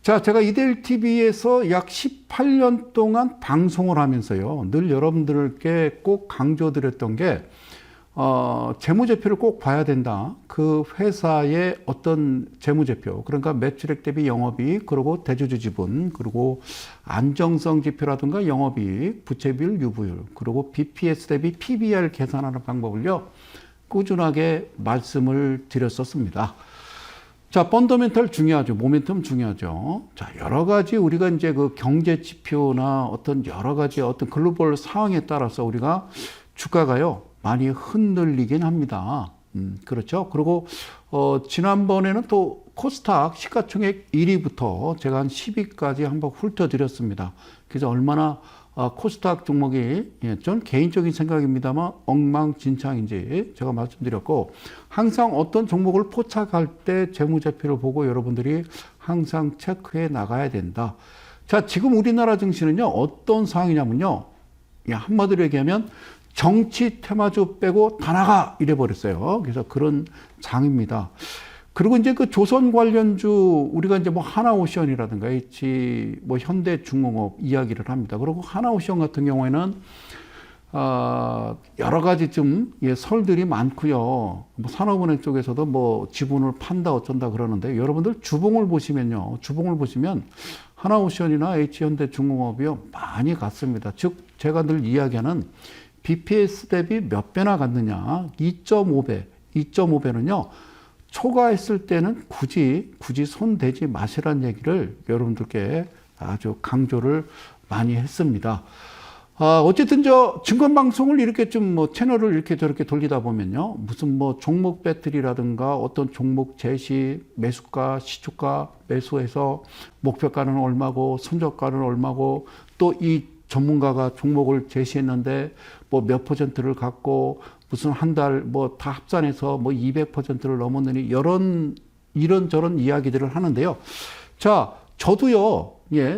자, 제가 이데일 TV에서 약 18년 동안 방송을 하면서요, 늘 여러분들께 꼭 강조드렸던 게, 재무제표를 꼭 봐야 된다. 그 회사의 어떤 재무제표, 그러니까 매출액 대비 영업이익, 그리고 대주주 지분, 그리고 안정성 지표라든가 영업이익, 부채비율, 유보율, 그리고 BPS 대비 PBR 계산하는 방법을요, 꾸준하게 말씀을 드렸었습니다. 자, 펀더멘털 중요하죠. 모멘텀 중요하죠. 자, 여러 가지 우리가 이제 그 경제 지표나 어떤 여러 가지 어떤 글로벌 상황에 따라서 우리가 주가가요, 많이 흔들리긴 합니다. 그렇죠. 그리고, 지난번에는 또 코스닥 시가총액 1위부터 제가 한 10위까지 한번 훑어드렸습니다. 그래서 얼마나 코스닥 종목이, 전 개인적인 생각입니다만 엉망진창인지 제가 말씀드렸고, 항상 어떤 종목을 포착할 때 재무제표를 보고 여러분들이 항상 체크해 나가야 된다. 자, 지금 우리나라 증시는요, 어떤 상황이냐면요, 한마디로 얘기하면 정치 테마주 빼고 다 나가 이래 버렸어요. 그래서 그런 장입니다. 그리고 이제 그 조선 관련주 우리가 이제 뭐 하나오션이라든가 H 뭐 현대중공업 이야기를 합니다. 그리고 하나오션 같은 경우에는 여러 가지 좀 설들이 많고요. 뭐 산업은행 쪽에서도 뭐 지분을 판다 어쩐다 그러는데, 여러분들 주봉을 보시면요, 주봉을 보시면 하나오션이나 H 현대중공업이요 많이 갔습니다. 즉 제가 늘 이야기하는 BPS 대비 몇 배나 갔느냐, 2.5배, 2.5배는요. 초과했을 때는 굳이 손 대지 마시라는 얘기를 여러분들께 아주 강조를 많이 했습니다. 어쨌든 저 증권방송을 이렇게 좀 뭐 채널을 이렇게 저렇게 돌리다 보면요, 무슨 뭐 종목 배틀이라든가 어떤 종목 제시, 매수가, 시초가, 매수해서 목표가는 얼마고 손절가는 얼마고, 또 이 전문가가 종목을 제시했는데 뭐 몇 퍼센트를 갖고 무슨 한 달 뭐 다 합산해서 뭐 200%를 넘었느니 이런저런 이야기들을 하는데요. 자, 저도요,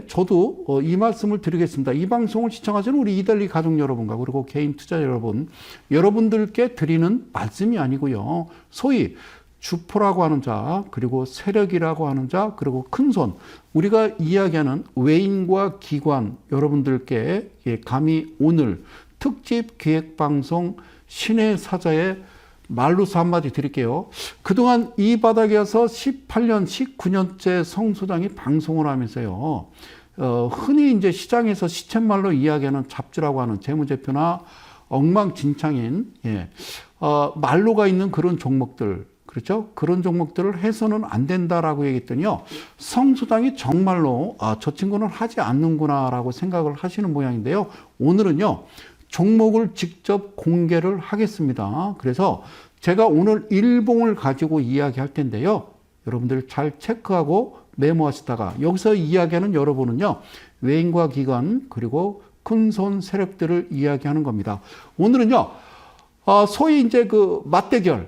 저도 이 말씀을 드리겠습니다. 이 방송을 시청하시는 우리 이달리 가족 여러분과 그리고 개인 투자 여러분, 여러분들께 드리는 말씀이 아니고요. 소위 주포라고 하는 자, 그리고 세력이라고 하는 자, 그리고 큰손, 우리가 이야기하는 외인과 기관 여러분들께 감히 오늘 특집 기획방송 신의 사자의 말로서 한마디 드릴게요. 그동안 이 바닥에서 18년, 19년째 성 소장이 방송을 하면서요, 흔히 이제 시장에서 시쳇말로 이야기하는 잡주라고 하는 재무제표나 엉망진창인, 말로가 있는 그런 종목들, 그렇죠? 그런 종목들을 해서는 안 된다라고 얘기했더니요, 성수당이 정말로 저 친구는 하지 않는구나라고 생각을 하시는 모양인데요. 오늘은요, 종목을 직접 공개를 하겠습니다. 그래서 제가 오늘 일봉을 가지고 이야기할 텐데요, 여러분들 잘 체크하고 메모하시다가, 여기서 이야기하는 여러분은요, 외인과 기관 그리고 큰손 세력들을 이야기하는 겁니다. 오늘은요, 소위 이제 그 맞대결,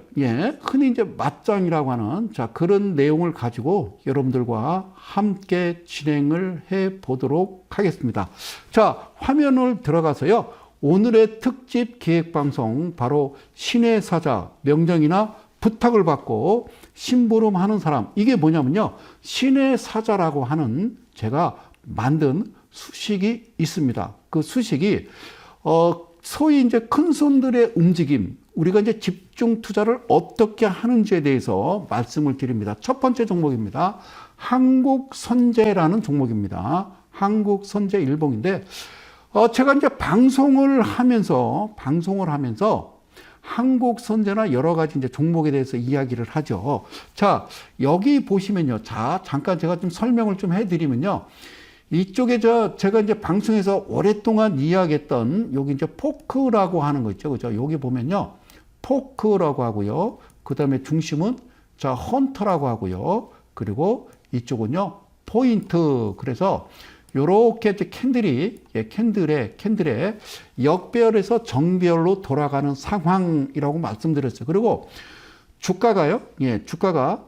흔히 이제 맞짱이라고 하는, 자, 그런 내용을 가지고 여러분들과 함께 진행을 해 보도록 하겠습니다. 자, 화면을 들어가서요, 오늘의 특집 기획방송, 바로 신의 사자 명령이나 부탁을 받고 심부름 하는 사람, 이게 뭐냐면요, 신의 사자라고 하는 제가 만든 수식이 있습니다. 그 수식이, 소위 이제 큰 손들의 움직임, 우리가 이제 집중 투자를 어떻게 하는지에 대해서 말씀을 드립니다. 첫 번째 종목입니다. 한국선제라는 종목입니다. 한국선제 일봉인데, 제가 이제 방송을 하면서 한국선제나 여러 가지 이제 종목에 대해서 이야기를 하죠. 자, 여기 보시면요. 자, 잠깐 제가 좀 설명을 좀 해드리면요. 이쪽에 제가 이제 방송에서 오랫동안 이야기했던 여기 이제 포크라고 하는 거 있죠. 그죠? 여기 보면요. 포크라고 하고요. 그 다음에 중심은 자, 헌터라고 하고요. 그리고 이쪽은요. 포인트. 그래서 요렇게 이제 캔들의 역배열에서 정배열로 돌아가는 상황이라고 말씀드렸어요. 그리고 주가가요. 주가가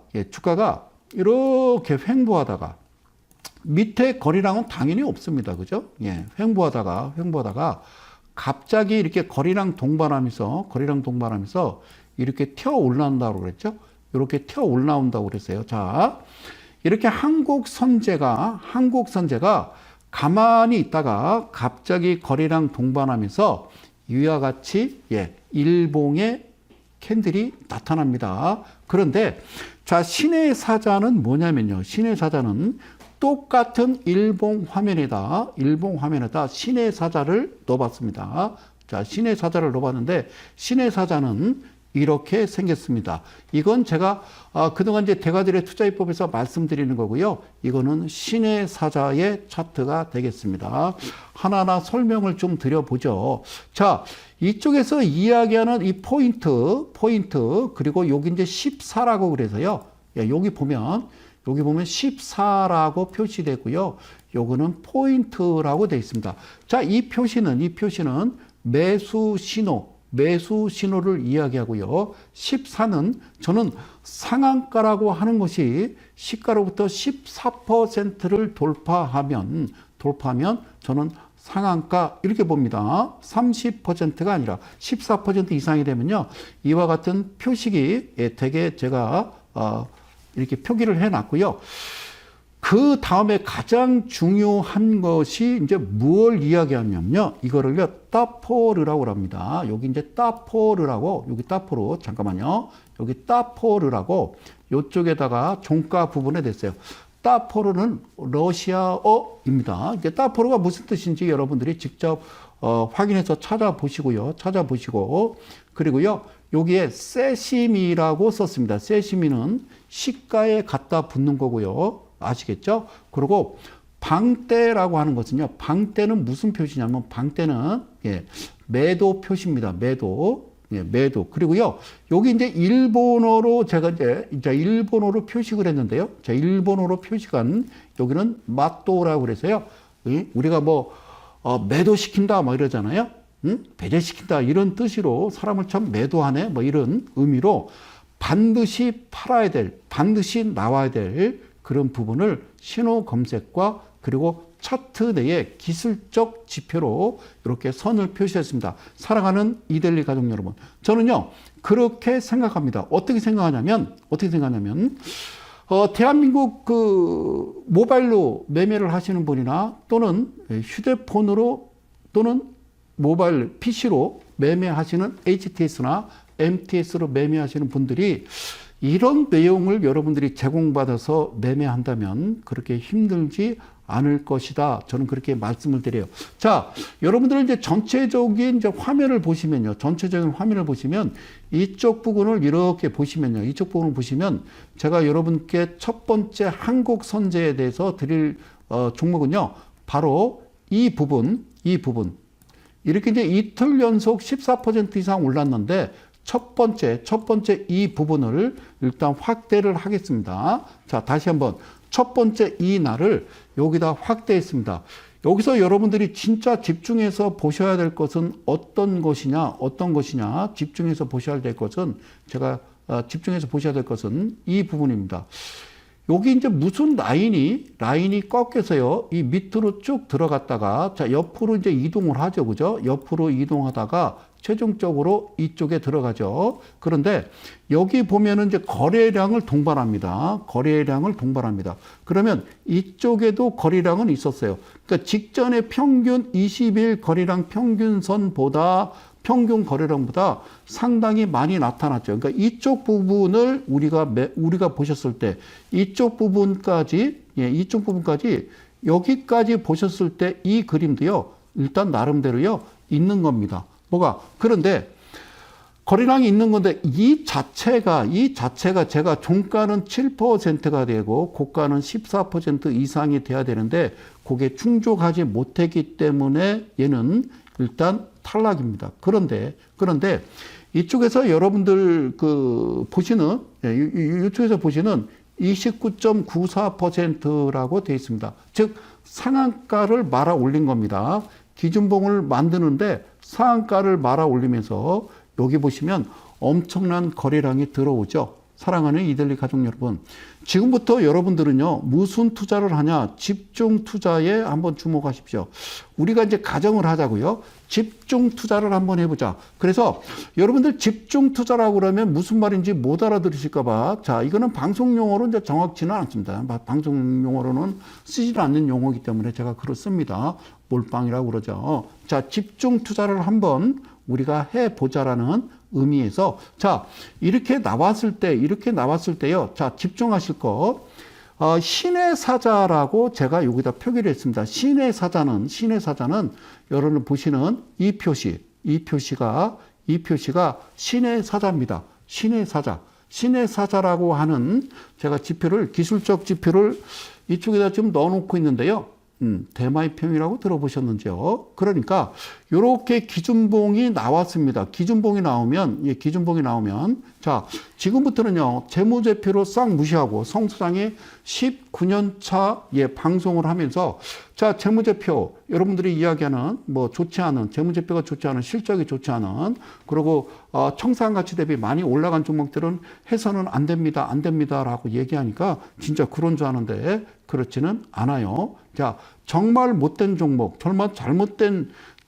이렇게 횡보하다가 밑에 거래량은 당연히 없습니다. 그죠? 횡보하다가 갑자기 이렇게 거래량 동반하면서 이렇게 튀어 올라온다고 그랬죠? 이렇게 튀어 올라온다고 그랬어요. 자, 이렇게 한국선제가 가만히 있다가 갑자기 거래량 동반하면서 이와 같이 일봉의 캔들이 나타납니다. 그런데 자, 신의 사자는 뭐냐면요. 신의 사자는 똑같은 일봉 화면에다 신의 사자를 넣어봤습니다. 자, 신의 사자를 넣어봤는데 신의 사자는 이렇게 생겼습니다. 이건 제가 그동안 이제 대가들의 투자입법에서 말씀드리는 거고요. 이거는 신의 사자의 차트가 되겠습니다. 하나하나 설명을 좀 드려보죠. 자, 이쪽에서 이야기하는 이 포인트, 그리고 여기 이제 14라고 그래서요. 여기 보면 14라고 표시되고요. 요거는 포인트라고 되어 있습니다. 자, 이 표시는 매수 신호를 이야기하고요. 14는 저는 상한가라고 하는 것이 시가로부터 14%를 돌파하면 저는 상한가 이렇게 봅니다. 30%가 아니라 14% 이상이 되면요. 이와 같은 표식이 되게 제가 이렇게 표기를 해놨고요. 그 다음에 가장 중요한 것이 이제 무엇을 이야기하냐면요. 이거를요, 따포르라고 합니다. 여기 이제 따포르라고, 여기 따포르, 잠깐만요. 여기 따포르라고, 요쪽에다가 종가 부분에 됐어요. 따포르는 러시아어입니다. 이제 따포르가 무슨 뜻인지 여러분들이 직접 확인해서 찾아보시고, 그리고요, 여기에 세시미라고 썼습니다. 세시미는 시가에 갖다 붙는 거고요. 아시겠죠? 그리고 방대라고 하는 것은요. 방대는 무슨 표시냐면 방대는 매도 표시입니다. 매도. 그리고요. 여기 이제 일본어로 제가 이제 일본어로 표식을 했는데요. 자, 일본어로 표식한 여기는 마또라고 그래서요. 우리가 매도시킨다 이러잖아요. 배제시킨다 이런 뜻으로 사람을 참 매도하네 이런 의미로 반드시 팔아야 될, 반드시 나와야 될 그런 부분을 신호 검색과 그리고 차트 내에 기술적 지표로 이렇게 선을 표시했습니다. 사랑하는 이데일리 가족 여러분, 저는요 그렇게 생각합니다. 어떻게 생각하냐면 대한민국 그 모바일로 매매를 하시는 분이나 또는 휴대폰으로 또는 모바일 PC로 매매하시는 HTS나 MTS로 매매하시는 분들이 이런 내용을 여러분들이 제공받아서 매매한다면 그렇게 힘들지 않을 것이다. 저는 그렇게 말씀을 드려요. 자, 여러분들은 이제 전체적인 화면을 보시면요. 전체적인 화면을 보시면 이쪽 부분을 이렇게 보시면요. 이쪽 부분을 보시면 제가 여러분께 첫 번째 한국 선제에 대해서 드릴 종목은요. 바로 이 부분. 이렇게 이제 이틀 연속 14% 이상 올랐는데 첫 번째 이 부분을 일단 확대를 하겠습니다. 자, 다시 한번 첫 번째 이 날을 여기다 확대했습니다. 여기서 여러분들이 진짜 집중해서 보셔야 될 것은 어떤 것이냐, 집중해서 보셔야 될 것은 제가 집중해서 보셔야 될 것은 이 부분입니다. 여기 이제 무슨 라인이 꺾여서요. 이 밑으로 쭉 들어갔다가 자, 옆으로 이제 이동을 하죠. 그죠? 옆으로 이동하다가 최종적으로 이쪽에 들어가죠. 그런데 여기 보면은 이제 거래량을 동반합니다. 그러면 이쪽에도 거래량은 있었어요. 그러니까 직전에 평균 20일 거래량 평균선보다 평균 거래량보다 상당히 많이 나타났죠. 그러니까 이쪽 부분을 우리가 보셨을 때 이쪽 부분까지 여기까지 보셨을 때 이 그림도요. 일단 나름대로요. 있는 겁니다. 그런데 거래량이 있는 건데 이 자체가 제가 종가는 7%가 되고 고가는 14% 이상이 돼야 되는데 그게 충족하지 못했기 때문에 얘는 일단 탈락입니다. 그런데 이쪽에서 여러분들 이쪽에서 보시는 29.94%라고 되어 있습니다. 즉 상한가를 말아 올린 겁니다. 기준봉을 만드는데 상한가를 말아 올리면서 여기 보시면 엄청난 거래량이 들어오죠. 사랑하는 이델리 가족 여러분, 지금부터 여러분들은요, 무슨 투자를 하냐? 집중 투자에 한번 주목하십시오. 우리가 이제 가정을 하자고요. 집중 투자를 한번 해보자. 그래서 여러분들 집중 투자라고 그러면 무슨 말인지 못 알아들으실까봐. 자, 이거는 방송 용어로 이제 정확치는 않습니다. 방송 용어로는 쓰지 않는 용어이기 때문에 제가 글을 씁니다. 몰빵이라고 그러죠. 자, 집중 투자를 한번 우리가 해보자라는 의미에서, 자, 이렇게 나왔을 때요. 자, 집중하실 것. 신의 사자라고 제가 여기다 표기를 했습니다. 신의 사자는 여러분 보시는 이 표시가 신의 사자입니다. 신의 사자라고 하는 제가 지표를, 기술적 지표를 이쪽에다 지금 넣어놓고 있는데요. 대마의 평이라고 들어보셨는지요? 그러니까 이렇게 기준봉이 나왔습니다. 기준봉이 나오면 자, 지금부터는요, 재무제표로 싹 무시하고 성수장이 19년 차 방송을 하면서, 자, 재무제표, 여러분들이 이야기하는 재무제표가 좋지 않은, 실적이 좋지 않은, 그리고 청산가치 대비 많이 올라간 종목들은 해서는 안 됩니다라고 얘기하니까 진짜 그런 줄 아는데 그렇지는 않아요. 자, 정말 못된 종목, 정말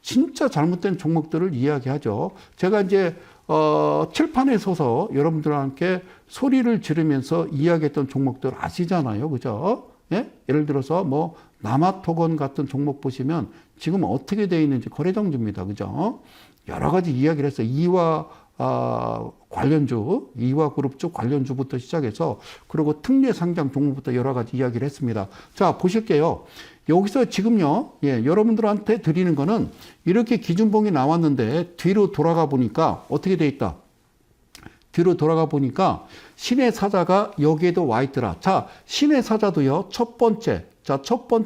진짜 잘못된 종목들을 이야기하죠. 제가 이제 칠판에 서서 여러분들과 함께 소리를 지르면서 이야기했던 종목들 아시잖아요. 그죠? 예? 예를 들어서 남아토건 같은 종목 보시면 지금 어떻게 되어 있는지 거래정지입니다. 그죠? 여러 가지 이야기를 했어요. 이화 그룹 쪽 관련주부터 시작해서, 그리고 특례 상장 종목부터 여러 가지 이야기를 했습니다. 자, 보실게요. 여기서 지금요, 여러분들한테 드리는 거는 이렇게 기준봉이 나왔는데 뒤로 돌아가 보니까 어떻게 돼 있다? 뒤로 돌아가 보니까 신의 사자가 여기에도 와 있더라. 자, 신의 사자도요, 첫 번째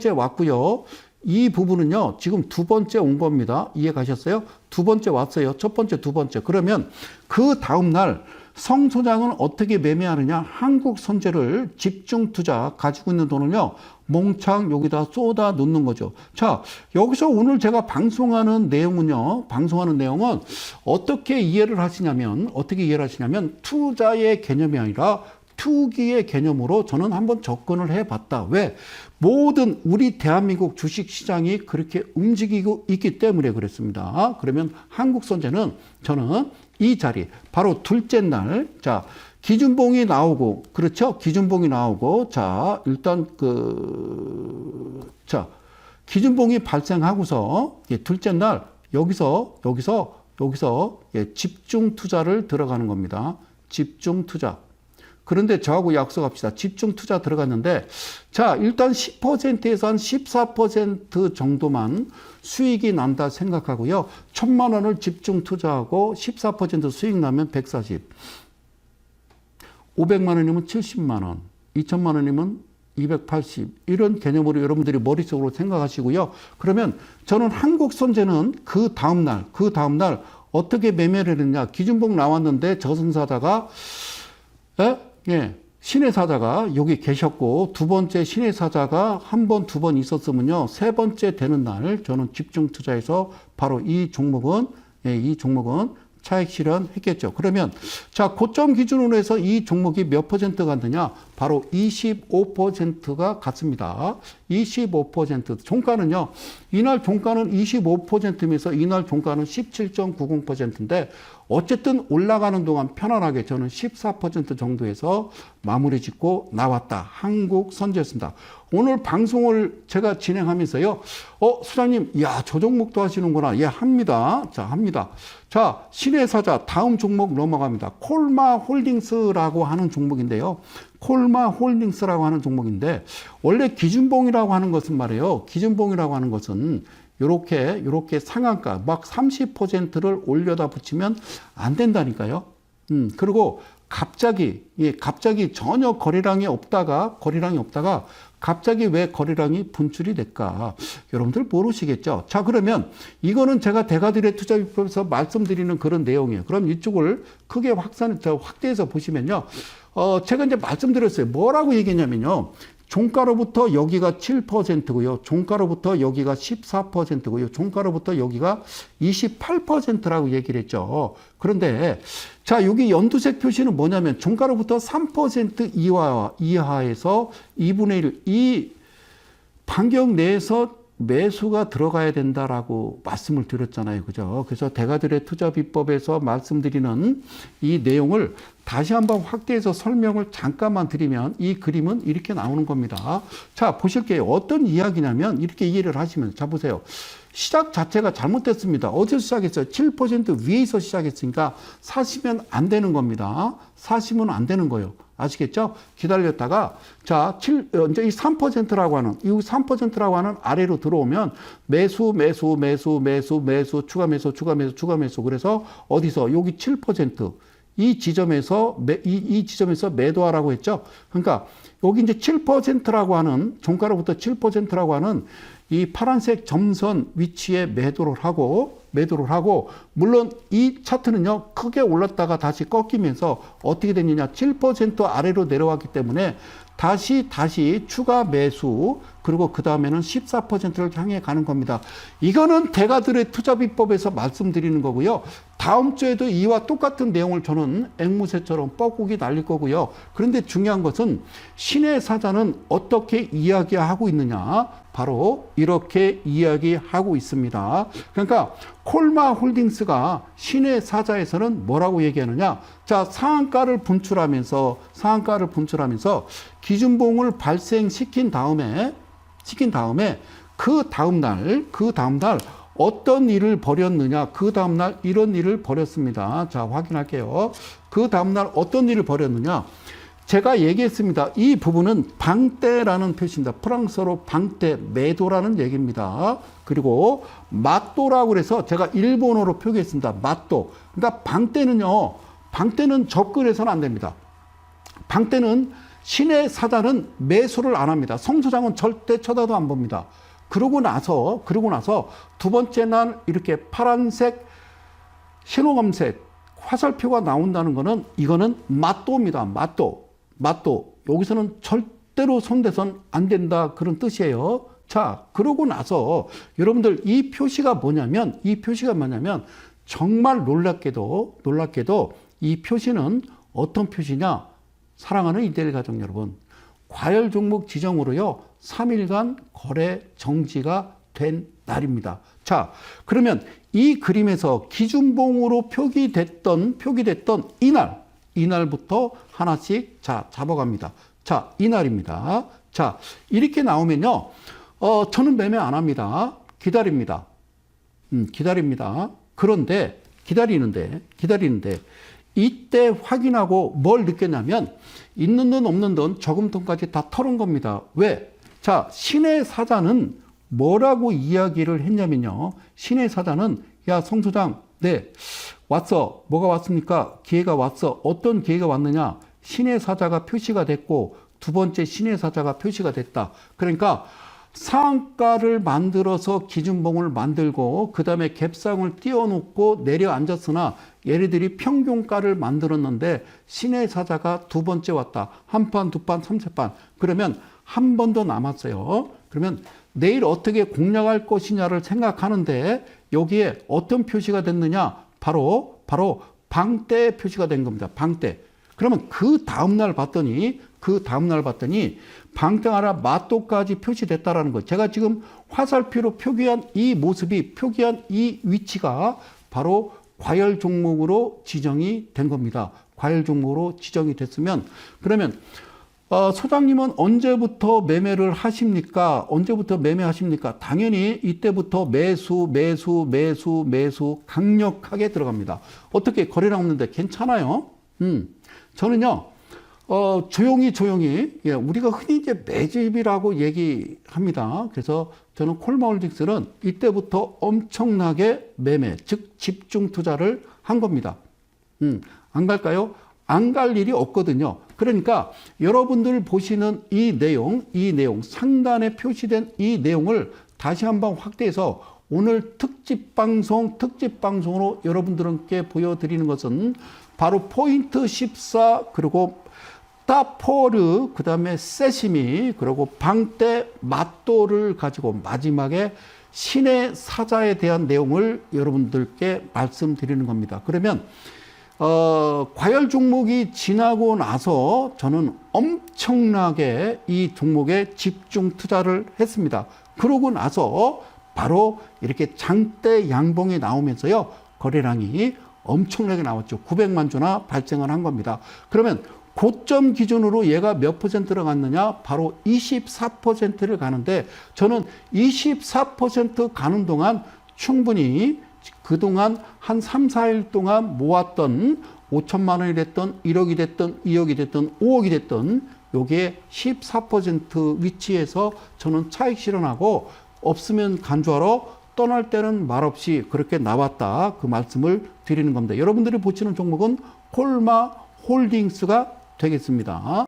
왔고요. 이 부분은요, 지금 두 번째 온 겁니다. 이해 가셨어요? 두 번째 왔어요. 첫 번째, 두 번째. 그러면 그 다음날 성 소장은 어떻게 매매하느냐? 한국 선제를 집중 투자 가지고 있는 돈을요, 몽창 여기다 쏟아 놓는 거죠. 자, 여기서 오늘 제가 방송하는 내용은 어떻게 이해를 하시냐면 투자의 개념이 아니라 투기의 개념으로 저는 한번 접근을 해봤다. 왜? 모든 우리 대한민국 주식시장이 그렇게 움직이고 있기 때문에 그랬습니다. 그러면 한국선제는 저는 이 자리, 바로 둘째 날, 자, 기준봉이 나오고, 그렇죠? 기준봉이 나오고, 자, 일단 기준봉이 발생하고서, 둘째 날, 여기서 집중 투자를 들어가는 겁니다. 집중 투자. 그런데 저하고 약속합시다. 집중 투자 들어갔는데, 자, 일단 10%에서 한 14% 정도만 수익이 난다 생각하고요. 1,000만 원을 집중 투자하고 14% 수익 나면 140. 500만 원이면 70만 원. 2,000만 원이면 280. 이런 개념으로 여러분들이 머릿속으로 생각하시고요. 그러면 저는 한국선제는 그 다음날 어떻게 매매를 했느냐. 기준봉 나왔는데 저승사자가, 신의 사자가 여기 계셨고, 두 번째 신의 사자가 한 번, 두 번 있었으면요, 세 번째 되는 날 저는 집중 투자해서 바로 이 종목은 차익 실현했겠죠. 그러면 자, 고점 기준으로 해서 이 종목이 몇 퍼센트 갔느냐? 바로 25%가 갔습니다. 25%. 종가는요, 이날 종가는 25%면서 이날 종가는 17.90%인데 어쨌든 올라가는 동안 편안하게 저는 14% 정도에서 마무리 짓고 나왔다. 한국선제였습니다. 오늘 방송을 제가 진행하면서요, 수장님, 저 종목도 하시는구나. 예, 합니다. 자, 합니다. 자, 신의 사자, 다음 종목 넘어갑니다. 콜마 홀딩스라고 하는 종목인데요. 콜마 홀딩스라고 하는 종목인데, 원래 기준봉이라고 하는 것은 말이에요. 기준봉이라고 하는 것은 요렇게 상한가, 막 30%를 올려다 붙이면 안 된다니까요. 그리고 갑자기 전혀 거래량이 없다가 갑자기 왜 거래량이 분출이 될까? 여러분들 모르시겠죠? 자, 그러면 이거는 제가 대가들의 투자비법에서 말씀드리는 그런 내용이에요. 그럼 이쪽을 크게 확대해서 보시면요. 제가 이제 말씀드렸어요. 뭐라고 얘기했냐면요. 종가로부터 여기가 7%고요. 종가로부터 여기가 14%고요. 종가로부터 여기가 28%라고 얘기를 했죠. 그런데 자, 여기 연두색 표시는 뭐냐면 종가로부터 3% 이하에서 2분의 1, 이 반경 내에서 매수가 들어가야 된다라고 말씀을 드렸잖아요. 그죠? 그래서 대가들의 투자 비법에서 말씀드리는 이 내용을 다시 한번 확대해서 설명을 잠깐만 드리면 이 그림은 이렇게 나오는 겁니다. 자, 보실게요. 어떤 이야기냐면 이렇게 이해를 하시면, 자, 보세요. 시작 자체가 잘못됐습니다. 어디서 시작했어요? 7% 위에서 시작했으니까 사시면 안 되는 겁니다. 사시면 안 되는 거예요. 아시겠죠? 기다렸다가, 자, 이제 이 3%라고 하는, 이 3%라고 하는 아래로 들어오면 매수, 추가 매수. 그래서 어디서? 여기 7%. 이 지점에서, 이 지점에서 매도하라고 했죠? 그러니까 여기 이제 7%라고 하는, 종가로부터 7%라고 하는 이 파란색 점선 위치에 매도를 하고, 물론 이 차트는요, 크게 올랐다가 다시 꺾이면서 어떻게 됐느냐, 7% 아래로 내려왔기 때문에 다시 추가 매수, 그리고 그 다음에는 14%를 향해 가는 겁니다. 이거는 대가들의 투자 비법에서 말씀드리는 거고요. 다음 주에도 이와 똑같은 내용을 저는 앵무새처럼 뻐꾸기 날릴 거고요. 그런데 중요한 것은 신의 사자는 어떻게 이야기하고 있느냐, 바로 이렇게 이야기하고 있습니다. 그러니까 콜마 홀딩스가 신의 사자에서는 뭐라고 얘기하느냐, 자, 상한가를 분출하면서 기준봉을 발생시킨 다음에 그 다음날 어떤 일을 벌였느냐, 그 다음날 이런 일을 벌였습니다. 자, 확인할게요. 그 다음날 어떤 일을 벌였느냐, 제가 얘기했습니다. 이 부분은 방떼라는 표시입니다. 프랑스어로 방떼, 매도라는 얘기입니다. 그리고 마또라고 그래서 제가 일본어로 표기했습니다. 마또. 그러니까 방떼는 접근해서는 안 됩니다. 방떼는 신의 사자는 매수를 안 합니다. 성소장은 절대 쳐다도 안 봅니다. 그러고 나서 두 번째 날 이렇게 파란색 신호검색 화살표가 나온다는 거는 이거는 마또입니다. 마또. 여기서는 절대로 손대선 안 된다, 그런 뜻이에요. 자, 그러고 나서 여러분들 이 표시가 뭐냐면 정말 놀랍게도 이 표시는 어떤 표시냐, 사랑하는 이데일 가족 여러분, 과열 종목 지정으로요 3일간 거래 정지가 된 날입니다. 자, 그러면 이 그림에서 기준봉으로 표기됐던 이날부터 하나씩, 자, 잡아갑니다. 자, 이날입니다. 자, 이렇게 나오면요, 저는 매매 안 합니다. 기다립니다. 그런데 기다리는데 이때 확인하고 뭘 느꼈냐면 있는 돈 없는 돈 저금통까지 다 털은 겁니다. 왜? 자, 신의 사자는 뭐라고 이야기를 했냐면요, 신의 사자는, 야, 성 소장, 네, 왔어. 뭐가 왔습니까? 기회가 왔어. 어떤 기회가 왔느냐? 신의 사자가 표시가 됐고 두 번째 신의 사자가 표시가 됐다. 그러니까 상한가를 만들어서 기준봉을 만들고 그 다음에 갭상을 띄워놓고 내려앉았으나 얘네들이 평균가를 만들었는데 신의 사자가 두 번째 왔다. 한 판, 두 판, 3세 그러면 한 번 더 남았어요. 그러면 내일 어떻게 공략할 것이냐를 생각하는데 여기에 어떤 표시가 됐느냐? 바로 방떼 표시가 된 겁니다. 방떼. 그러면 그 다음날 봤더니 방땡하라 마또까지 표시됐다라는 거. 제가 지금 화살표로 표기한 이 모습이, 표기한 이 위치가 바로 과열 종목으로 지정이 된 겁니다. 과열 종목으로 지정이 됐으면, 그러면 소장님은 언제부터 매매를 하십니까? 언제부터 매매하십니까? 당연히 이때부터 매수 강력하게 들어갑니다. 어떻게? 거래량 없는데 괜찮아요? 저는요, 조용히, 예, 우리가 흔히 이제 매집이라고 얘기합니다. 그래서 저는 콜마홀딩스는 이때부터 엄청나게 매매, 즉 집중 투자를 한 겁니다. 안 갈까요? 안 갈 일이 없거든요. 그러니까 여러분들 보시는 이 내용, 상단에 표시된 이 내용을 다시 한번 확대해서 오늘 특집 방송으로 여러분들께 보여드리는 것은 바로 포인트 14, 그리고 스타포르, 그 다음에 세시미, 그리고 방떼, 맛도를 가지고 마지막에 신의 사자에 대한 내용을 여러분들께 말씀드리는 겁니다. 그러면 과열 종목이 지나고 나서 저는 엄청나게 이 종목에 집중 투자를 했습니다. 그러고 나서 바로 이렇게 장대 양봉이 나오면서요, 거래량이 엄청나게 나왔죠. 900만 주나 발생을 한 겁니다. 그러면 고점 기준으로 얘가 몇 퍼센트를 갔느냐? 바로 24%를 가는데, 저는 24% 가는 동안 충분히 그동안 한 3, 4일 동안 모았던 5천만 원이 됐던 1억이 됐던 2억이 됐던 5억이 됐던 요게 14% 위치에서 저는 차익 실현하고, 없으면 간주하러 떠날 때는 말없이 그렇게 나왔다, 그 말씀을 드리는 겁니다. 여러분들이 보시는 종목은 콜마 홀딩스가 되겠습니다.